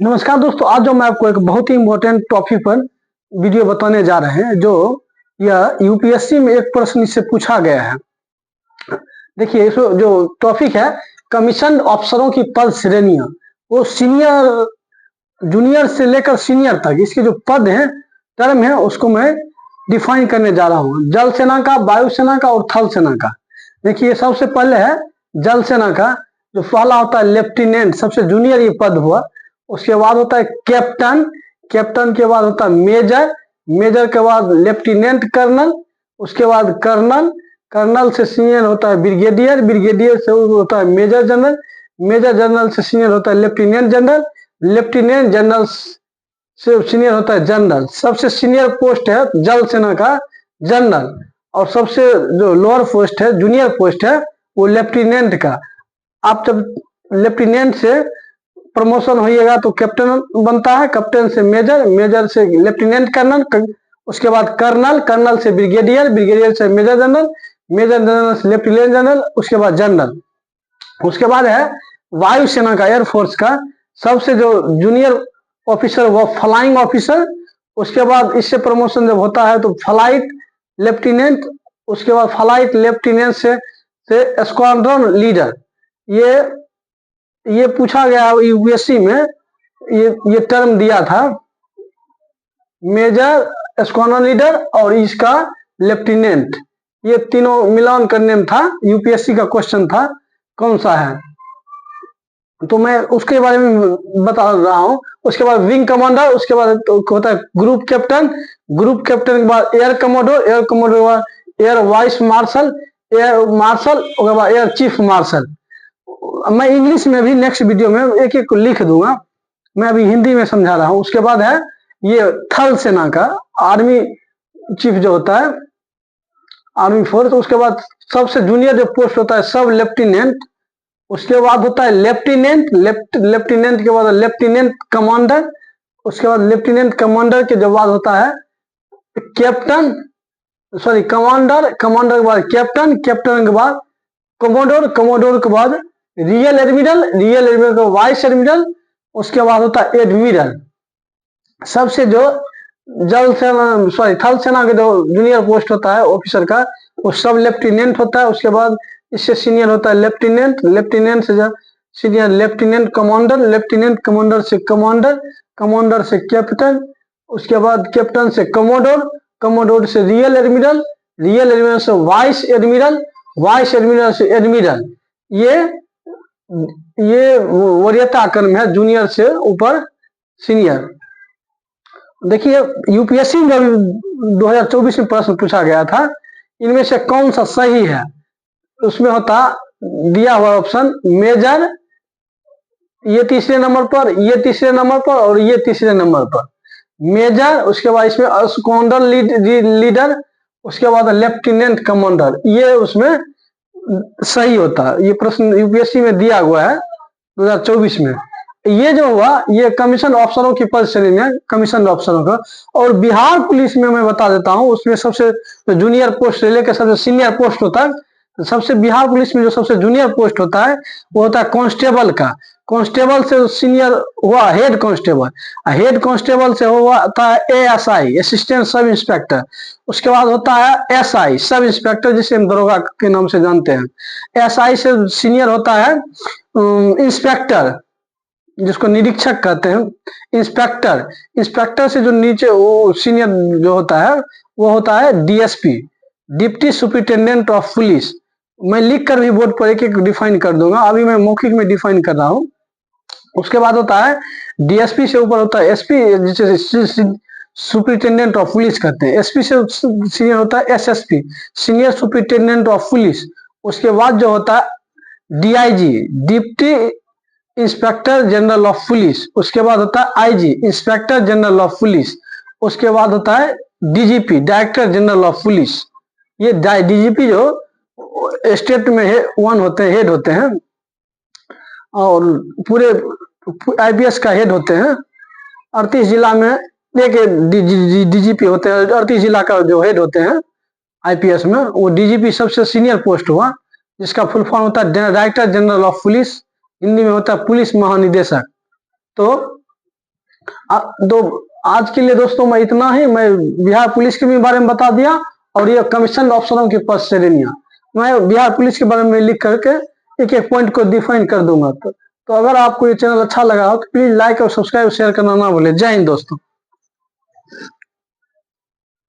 नमस्कार दोस्तों, आज जो मैं आपको एक बहुत ही इम्पोर्टेंट टॉपिक पर वीडियो बताने जा रहे हैं, जो यह यूपीएससी में एक प्रश्न इससे पूछा गया है। देखिए, इसमें जो टॉपिक है, कमीशन अफसरों की पद श्रेणियां, वो सीनियर, जूनियर से लेकर सीनियर तक इसके जो पद हैं, टर्म है, उसको मैं डिफाइन करने जा रहा हूँ। जल सेना का, वायुसेना का और थल सेना का। देखिए, सबसे पहले है जल सेना का। जो पहला होता है लेफ्टिनेंट, सबसे जूनियर ये पद हुआ। उसके बाद होता है कैप्टन, कैप्टन के बाद होता है मेजर, मेजर के बाद लेफ्टिनेंट कर्नल, उसके बाद कर्नल, कर्नल से सीनियर होता है ब्रिगेडियर, ब्रिगेडियर से होता है मेजर जनरल, मेजर जनरल से सीनियर होता है लेफ्टिनेंट जनरल, लेफ्टिनेंट जनरल से सीनियर होता है जनरल। सबसे सीनियर पोस्ट है जल सेना का जनरल, और सबसे जो लोअर पोस्ट है, जूनियर पोस्ट है, वो लेफ्टिनेंट का। आप जब लेफ्टिनेंट से प्रमोशन होइएगा तो कैप्टन बनता है, कैप्टन से मेजर, मेजर से लेफ्टिनेंट कर्नल, उसके बाद कर्नल, कर्नल से ब्रिगेडियर, ब्रिगेडियर से मेजर जनरल, मेजर जनरल से लेफ्टिनेंट जनरल, उसके बाद जनरल। उसके बाद है वायुसेना का, एयरफोर्स का। सबसे जो जूनियर ऑफिसर वो फ्लाइंग ऑफिसर। उसके बाद इससे प्रमोशन जब होता है तो फ्लाइट लेफ्टिनेंट, उसके बाद फ्लाइट लेफ्टिनेंट से स्क्वाड्रन लीडर। ये पूछा गया यूपीएससी में, ये टर्म दिया था, मेजर, स्क्वाड्रन लीडर और इसका लेफ्टिनेंट। ये तीनों मिलान करने में था, यूपीएससी का क्वेश्चन था कौन सा है, तो मैं उसके बारे में बता रहा हूं। उसके बाद विंग कमांडर, उसके बाद होता है ग्रुप कैप्टन, ग्रुप कैप्टन के बाद एयर कमोडोर, एयर कमोडोर के बाद air vice marshal, air marshal, उसके बाद एयर चीफ मार्शल। मैं इंग्लिश में भी नेक्स्ट वीडियो में एक एक को लिख दूंगा, मैं अभी हिंदी में समझा रहा हूँ। उसके बाद है ये थल सेना का, आर्मी चीफ जो होता है, आर्मी फोर्स। उसके बाद सबसे जूनियर जो पोस्ट होता है सब लेफ्टिनेंट। उसके बाद होता है लेफ्टिनेंट, लेफ्टिनेंट के बाद लेफ्टिनेंट कमांडर। उसके बाद लेफ्टिनेंट कमांडर के जो बाद होता है कैप्टन, सॉरी कमांडर, कमांडर के बाद कैप्टन, कैप्टन के बाद कमोडोर, कमोडोर के बाद रियल एडमिरल, रियल एडमिरल के वाइस एडमिरल। उसके बाद होता है एडमिरल। सबसे जो जल सेना, सॉरी थल सेना के जो जूनियर पोस्ट होता है ऑफिसर का, वो सब लेफ्टिनेंट होता है। उसके बाद इससे सीनियर होता है लेफ्टिनेंट, लेफ्टिनेंट से senior lieutenant commander, lieutenant commander से कमांडर, कमांडर से कैप्टन, उसके बाद कैप्टन से कमोडोर, कमोडोर से रियल एडमिरल, रियल एडमिरल से वाइस एडमिरल, वाइस एडमिरल से एडमिरल। ये वरीयता क्रम है, जूनियर से ऊपर सीनियर। देखिए, यूपीएससी में 2024 में प्रश्न पूछा गया था, इनमें से कौन सा सही है। उसमें होता दिया हुआ ऑप्शन मेजर, ये तीसरे नंबर पर, ये तीसरे नंबर पर और ये तीसरे नंबर पर मेजर। उसके बाद इसमें स्क्वाड्रन लीडर, उसके बाद लेफ्टिनेंट कमांडर, ये उसमें सही होता है। ये प्रश्न यूपीएससी में दिया हुआ है 2024 में। ये जो हुआ, ये कमीशन अफसरों की पद श्रेणी में कमीशन अफसरों का। और बिहार पुलिस में मैं बता देता हूं, उसमें सबसे जूनियर पोस्ट से लेकर सबसे सीनियर पोस्ट होता है। सबसे बिहार पुलिस में जो सबसे जूनियर पोस्ट होता है वो होता है कांस्टेबल का। कांस्टेबल से सीनियर हुआ हेड कांस्टेबल, हेड कांस्टेबल से हुआ होता है एएसआई, असिस्टेंट सब इंस्पेक्टर। उसके बाद होता है एसआई, सब इंस्पेक्टर, जिसे हम दरोगा के नाम से जानते हैं। एसआई से सीनियर होता है इंस्पेक्टर, जिसको निरीक्षक कहते हैं। इंस्पेक्टर, इंस्पेक्टर से जो नीचे वो सीनियर जो होता है वो होता है DSP, deputy superintendent of police. मैं लिख कर भी बोर्ड पर एक एक डिफाइन कर दूंगा, अभी मैं मौखिक में डिफाइन कर रहा हूं। उसके बाद होता है डीएसपी से ऊपर होता है एसपी, जिसे सुपरिटेंडेंट ऑफ पुलिस कहते हैं। एसपी से सीनियर होता है SSP, senior superintendent of police. उसके बाद जो होता है DIG, deputy inspector general of police. उसके बाद होता है IG, inspector general of police. उसके बाद होता है DGP, director general of police. ये डीजीपी जो स्टेट में वन होते हैं, हेड होते हैं, और पूरे आईपीएस का हेड होते हैं। 38 जिला में एक डीजीपी होते हैं, 38 जिला का जो हेड होते हैं आईपीएस में, वो डीजीपी सबसे सीनियर पोस्ट हुआ, जिसका फुल फॉर्म होता है director general of police, Hindi में होता है पुलिस महानिदेशक। तो तो आज के लिए दोस्तों मैं इतना ही। मैं बिहार पुलिस के भी बारे में बता दिया और ये कमीशन अफसरों की पद श्रेणियां मैं बिहार पुलिस के बारे में लिख करके एक एक पॉइंट को डिफाइन कर दूंगा। तो अगर आपको ये चैनल अच्छा लगा हो तो प्लीज लाइक और सब्सक्राइब शेयर करना ना भूले। जय हिंद दोस्तों।